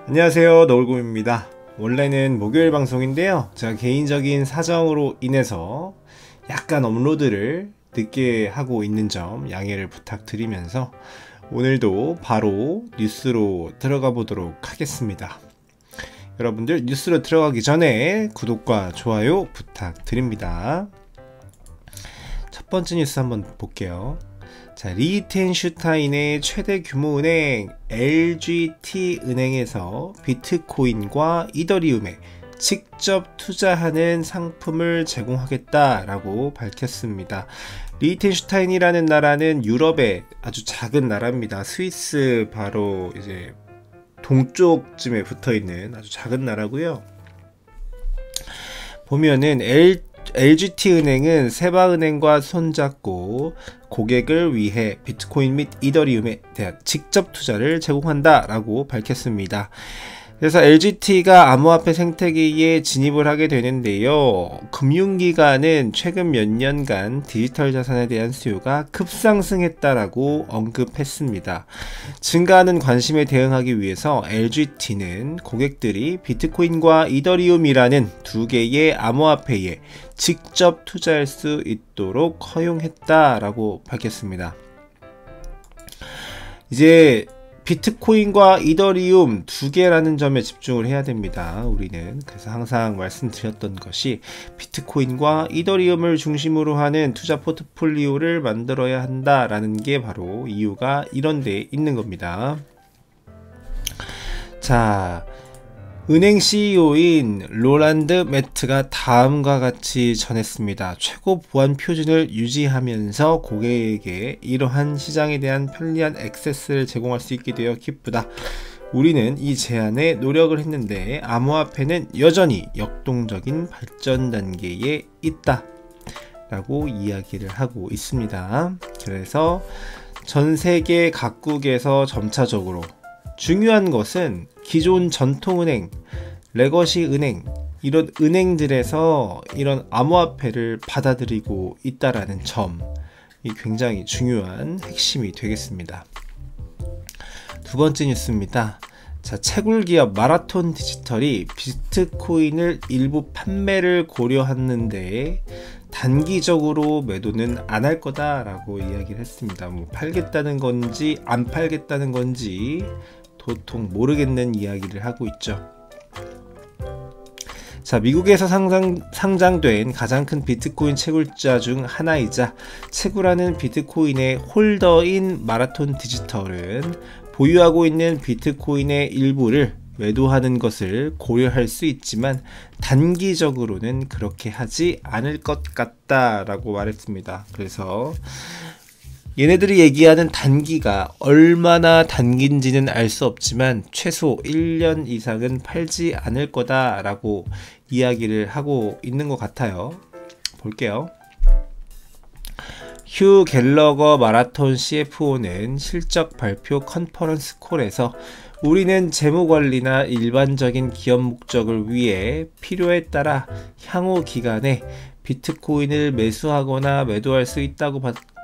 안녕하세요, 노을곰입니다. 원래는 목요일 방송인데요, 제가 개인적인 사정으로 인해서 약간 업로드를 늦게 하고 있는 점 양해를 부탁드리면서 오늘도 바로 뉴스로 들어가 보도록 하겠습니다. 여러분들 뉴스로 들어가기 전에 구독과 좋아요 부탁드립니다. 첫 번째 뉴스 한번 볼게요. 자, 리히텐슈타인의 최대 규모 은행 LGT 은행에서 비트코인과 이더리움에 직접 투자하는 상품을 제공하겠다라고 밝혔습니다. 리히텐슈타인이라는 나라는 유럽의 아주 작은 나라입니다. 스위스 바로 이제 동쪽쯤에 붙어 있는 아주 작은 나라고요. 보면은 LGT은행은 세바은행과 손잡고 고객을 위해 비트코인 및 이더리움에 대한 직접 투자를 제공한다 라고 밝혔습니다. 그래서 LGT가 암호화폐 생태계에 진입을 하게 되는데요, 금융기관은 최근 몇 년간 디지털 자산에 대한 수요가 급상승했다라고 언급했습니다. 증가하는 관심에 대응하기 위해서 LGT는 고객들이 비트코인과 이더리움이라는 두 개의 암호화폐에 직접 투자할 수 있도록 허용했다라고 밝혔습니다. 이제 비트코인과 이더리움 두 개라는 점에 집중을 해야 됩니다. 우리는 그래서 항상 말씀드렸던 것이 비트코인과 이더리움을 중심으로 하는 투자 포트폴리오를 만들어야 한다라는 게 바로 이유가 이런 데 있는 겁니다. 자, 은행 CEO인 로란드 매트가 다음과 같이 전했습니다. 최고 보안 표준을 유지하면서 고객에게 이러한 시장에 대한 편리한 액세스를 제공할 수 있게 되어 기쁘다. 우리는 이 제안에 노력을 했는데 암호화폐는 여전히 역동적인 발전 단계에 있다 라고 이야기를 하고 있습니다. 그래서 전 세계 각국에서 점차적으로, 중요한 것은 기존 전통은행, 레거시 은행, 이런 은행들에서 이런 암호화폐를 받아들이고 있다라는 점이 굉장히 중요한 핵심이 되겠습니다. 두 번째 뉴스입니다. 자, 채굴기업 마라톤 디지털이 비트코인을 일부 판매를 고려했는데 단기적으로 매도는 안 할 거다라고 이야기를 했습니다. 뭐 팔겠다는 건지 안 팔겠다는 건지 도통 모르겠는 이야기를 하고 있죠. 자, 미국에서 상장된 가장 큰 비트코인 채굴자 중 하나이자 채굴하는 비트코인의 홀더인 마라톤 디지털은 보유하고 있는 비트코인의 일부를 매도하는 것을 고려할 수 있지만 단기적으로는 그렇게 하지 않을 것 같다라고 말했습니다. 그래서 얘네들이 얘기하는 단기가 얼마나 단기인지는 알 수 없지만 최소 1년 이상은 팔지 않을 거다라고 이야기를 하고 있는 것 같아요. 볼게요. 휴 갤러거 마라톤 CFO는 실적 발표 컨퍼런스 콜에서 우리는 재무관리나 일반적인 기업 목적을 위해 필요에 따라 향후 기간에 비트코인을 매수하거나 매도할 수 있다고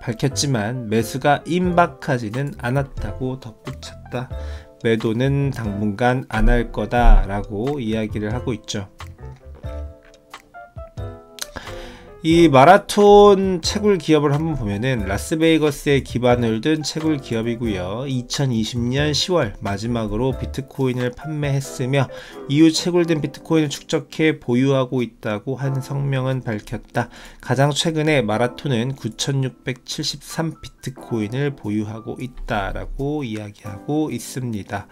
밝혔지만 매수가 임박하지는 않았다고 덧붙였다. 매도는 당분간 안 할 거다 라고 이야기를 하고 있죠. 이 마라톤 채굴 기업을 한번 보면은 라스베이거스에 기반을 둔 채굴 기업이고요. 2020년 10월 마지막으로 비트코인을 판매했으며 이후 채굴된 비트코인을 축적해 보유하고 있다고 한 성명은 밝혔다. 가장 최근에 마라톤은 9673 비트코인을 보유하고 있다라고 이야기하고 있습니다.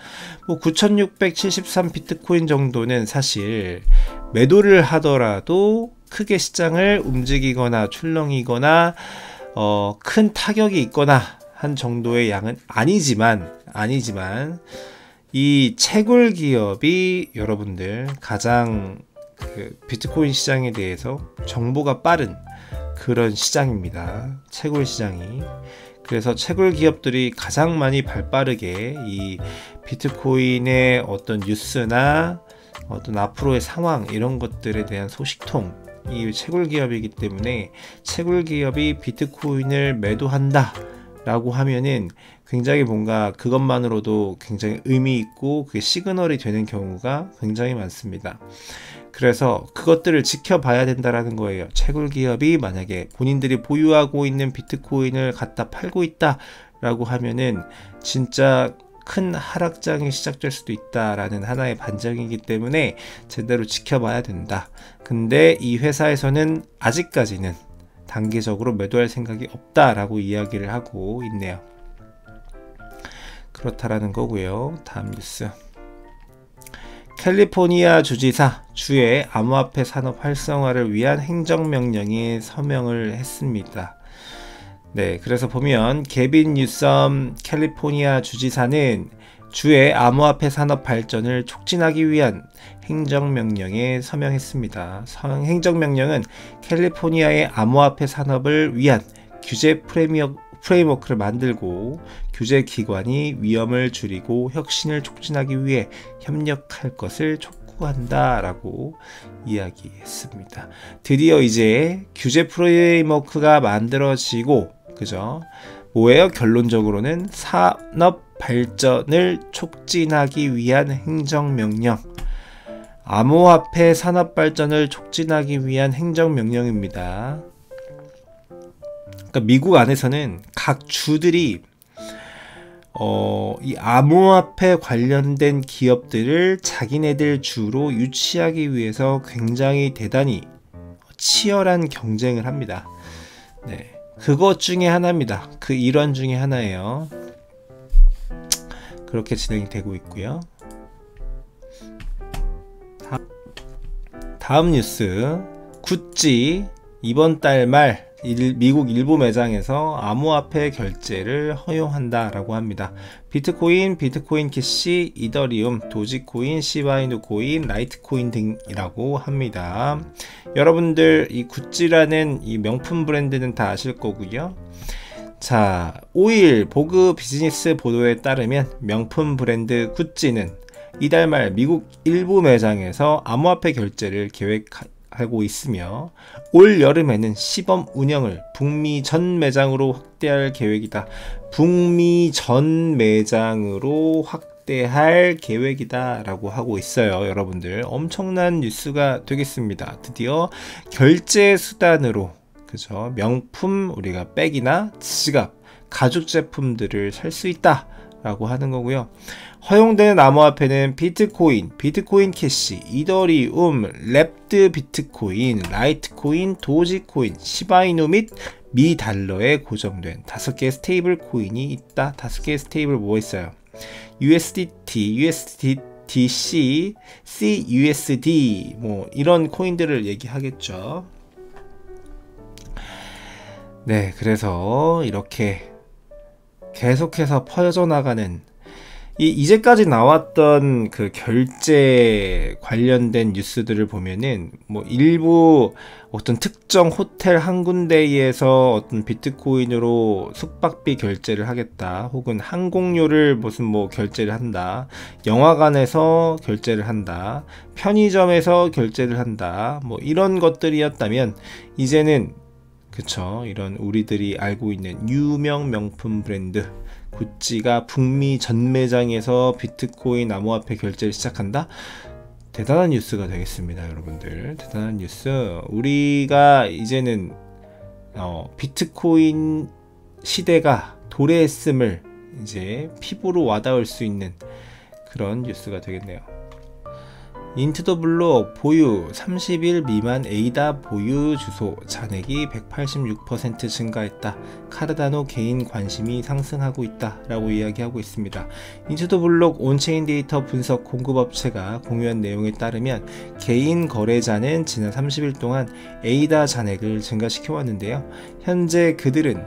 뭐 9673 비트코인 정도는 사실 매도를 하더라도 크게 시장을 움직이거나 출렁이거나 큰 타격이 있거나 한 정도의 양은 아니지만 이 채굴 기업이 여러분들 가장 비트코인 시장에 대해서 정보가 빠른 그런 시장입니다. 채굴 시장이. 그래서 채굴 기업들이 가장 많이 발빠르게 이 비트코인의 어떤 뉴스나 어떤 앞으로의 상황 이런 것들에 대한 소식통, 이 채굴 기업이기 때문에 채굴 기업이 비트코인을 매도한다 라고 하면은 굉장히 뭔가 그것만으로도 굉장히 의미 있고 그게 시그널이 되는 경우가 굉장히 많습니다. 그래서 그것들을 지켜봐야 된다라는 거예요. 채굴 기업이 만약에 본인들이 보유하고 있는 비트코인을 갖다 팔고 있다 라고 하면은 진짜 큰 하락장이 시작될 수도 있다라는 하나의 반증이기 때문에 제대로 지켜봐야 된다. 근데 이 회사에서는 아직까지는 단기적으로 매도할 생각이 없다라고 이야기를 하고 있네요. 그렇다라는 거고요. 다음 뉴스. 캘리포니아 주지사 주의 암호화폐 산업 활성화를 위한 행정명령에 서명을 했습니다. 네, 그래서 보면 게빈 뉴섬 캘리포니아 주지사는 주의 암호화폐 산업 발전을 촉진하기 위한 행정명령에 서명했습니다. 행정명령은 캘리포니아의 암호화폐 산업을 위한 규제 프레임워크를 만들고 규제 기관이 위험을 줄이고 혁신을 촉진하기 위해 협력할 것을 촉구한다 라고 이야기했습니다. 드디어 이제 규제 프레임워크가 만들어지고, 그죠? 뭐예요? 결론적으로는 산업 발전을 촉진하기 위한 행정명령. 암호화폐 산업 발전을 촉진하기 위한 행정명령입니다. 그러니까 미국 안에서는 각 주들이 이 암호화폐 관련된 기업들을 자기네들 주로 유치하기 위해서 굉장히 대단히 치열한 경쟁을 합니다. 네, 그것 중에 하나입니다. 그 일환 중에 하나예요. 그렇게 진행이 되고 있고요. 다음 뉴스. 구찌 이번 달 말 미국 일부 매장에서 암호화폐 결제를 허용한다 라고 합니다. 비트코인, 비트코인 캐시, 이더리움, 도지코인, 시바이누 코인, 라이트코인 등이라고 합니다. 여러분들 이 구찌라는 이 명품 브랜드는 다 아실 거고요. 자, 5일 보그 비즈니스 보도에 따르면 명품 브랜드 구찌는 이달 말 미국 일부 매장에서 암호화폐 결제를 계획하고 있으며 올 여름에는 시범 운영을 북미 전 매장으로 확대할 계획이다. 북미 전 매장으로 확대할 계획이다 라고 하고 있어요. 여러분들 엄청난 뉴스가 되겠습니다. 드디어 결제 수단으로, 그죠? 명품 우리가 백이나 지갑, 가죽 제품들을 살 수 있다 라고 하는 거고요. 허용되는 암호화폐는 비트코인, 비트코인 캐시, 이더리움, 랩드 비트코인, 라이트코인, 도지코인, 시바이누 및 미 달러에 고정된 5개의 스테이블 코인이 있다. 5개의 스테이블 뭐 있어요? USDT, USDC, CUSD 뭐 이런 코인들을 얘기하겠죠. 네, 그래서 이렇게 계속해서 퍼져나가는 이제까지 나왔던 그 결제 관련된 뉴스들을 보면은 뭐 일부 어떤 특정 호텔 한 군데에서 어떤 비트코인으로 숙박비 결제를 하겠다, 혹은 항공료를 무슨 뭐 결제를 한다, 영화관에서 결제를 한다, 편의점에서 결제를 한다, 뭐 이런 것들이었다면 이제는, 그쵸, 이런 우리들이 알고 있는 유명 명품 브랜드 구찌가 북미 전 매장에서 비트코인 암호화폐 결제를 시작한다? 대단한 뉴스가 되겠습니다. 여러분들 대단한 뉴스. 우리가 이제는 비트코인 시대가 도래했음을 이제 피부로 와닿을 수 있는 그런 뉴스가 되겠네요. 인투더블록 보유 30일 미만 에이다 보유 주소 잔액이 186% 증가했다. 카르다노 개인 관심이 상승하고 있다 라고 이야기하고 있습니다. 인투더블록 온체인 데이터 분석 공급업체가 공유한 내용에 따르면 개인 거래자는 지난 30일 동안 에이다 잔액을 증가시켜 왔는데요. 현재 그들은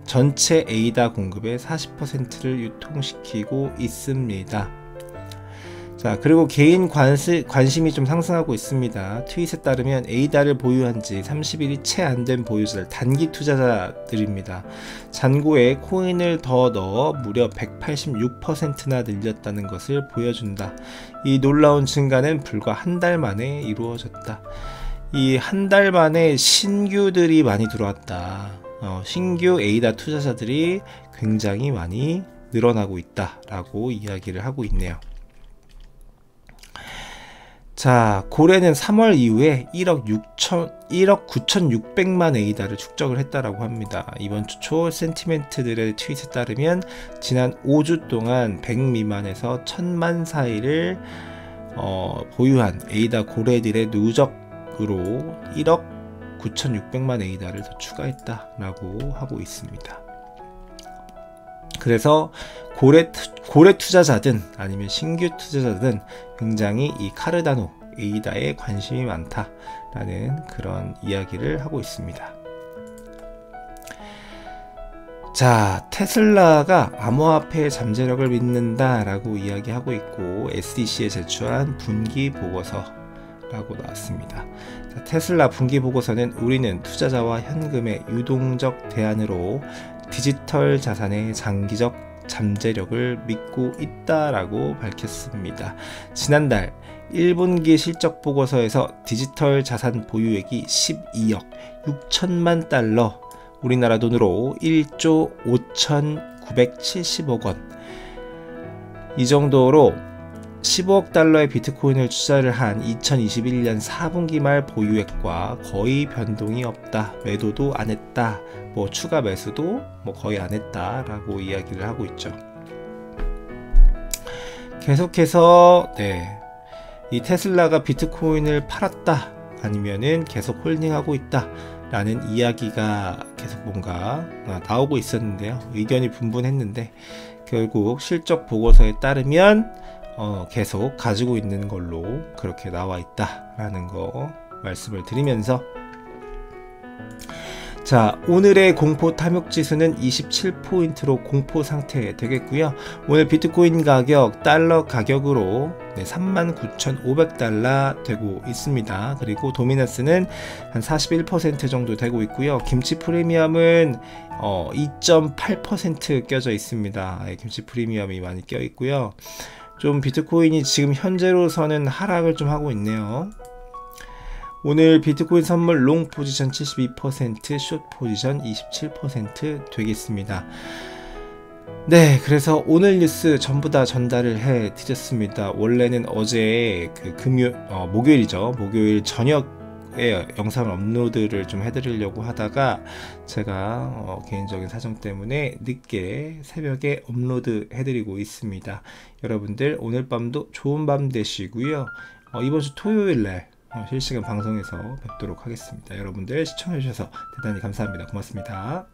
전체 에이다 공급의 40%를 유통시키고 있습니다. 자, 그리고 개인 관심이 좀 상승하고 있습니다. 트윗에 따르면 에이다를 보유한 지 30일이 채 안 된 보유자들, 단기 투자자들입니다. 잔고에 코인을 더 넣어 무려 186%나 늘렸다는 것을 보여준다. 이 놀라운 증가는 불과 한 달 만에 이루어졌다. 이 한 달 만에 신규들이 많이 들어왔다. 신규 에이다 투자자들이 굉장히 많이 늘어나고 있다라고 이야기를 하고 있네요. 자, 고래는 3월 이후에 1억 9,600만 에이다를 축적을 했다라고 합니다. 이번 주 초 센티멘트들의 트윗에 따르면 지난 5주 동안 100 미만에서 1000만 사이를 보유한 에이다 고래들의 누적으로 1억 9,600만 에이다를 더 추가했다라고 하고 있습니다. 그래서 고래 투자자든 아니면 신규 투자자든 굉장히 이 카르다노 에이다에 관심이 많다라는 그런 이야기를 하고 있습니다. 자, 테슬라가 암호화폐 잠재력을 믿는다라고 이야기하고 있고 SEC에 제출한 분기 보고서라고 나왔습니다. 자, 테슬라 분기 보고서는 우리는 투자자와 현금의 유동적 대안으로 디지털 자산의 장기적 잠재력을 믿고 있다라고 밝혔습니다. 지난달 1분기 실적 보고서에서 디지털 자산 보유액이 12억 6천만 달러, 우리나라 돈으로 1조 5,970억 원, 이 정도로 15억 달러의 비트코인을 투자를 한 2021년 4분기 말 보유액과 거의 변동이 없다. 매도도 안 했다. 뭐 추가 매수도 뭐 거의 안 했다 라고 이야기를 하고 있죠. 계속해서 이 테슬라가 비트코인을 팔았다 아니면은 계속 홀딩하고 있다 라는 이야기가 계속 뭔가 나오고 있었는데요. 의견이 분분했는데 결국 실적 보고서에 따르면 계속 가지고 있는 걸로 그렇게 나와 있다라는 거 말씀을 드리면서, 자, 오늘의 공포 탐욕 지수는 27포인트로 공포 상태 되겠고요. 오늘 비트코인 가격 달러 가격으로 39,500달러 되고 있습니다. 그리고 도미넌스는 한 41% 정도 되고 있고요. 김치 프리미엄은 2.8% 껴져 있습니다. 김치 프리미엄이 많이 껴 있고요. 좀 비트코인이 지금 현재로서는 하락을 좀 하고 있네요. 오늘 비트코인 선물 롱 포지션 72%, 숏 포지션 27% 되겠습니다. 네, 그래서 오늘 뉴스 전부 다 전달을 해 드렸습니다. 원래는 어제 목요일이죠. 목요일 저녁에 영상을 업로드를 좀 해드리려고 하다가 제가 개인적인 사정 때문에 늦게 새벽에 업로드 해드리고 있습니다. 여러분들 오늘 밤도 좋은 밤 되시고요. 이번 주 토요일날 실시간 방송에서 뵙도록 하겠습니다. 여러분들 시청해주셔서 대단히 감사합니다. 고맙습니다.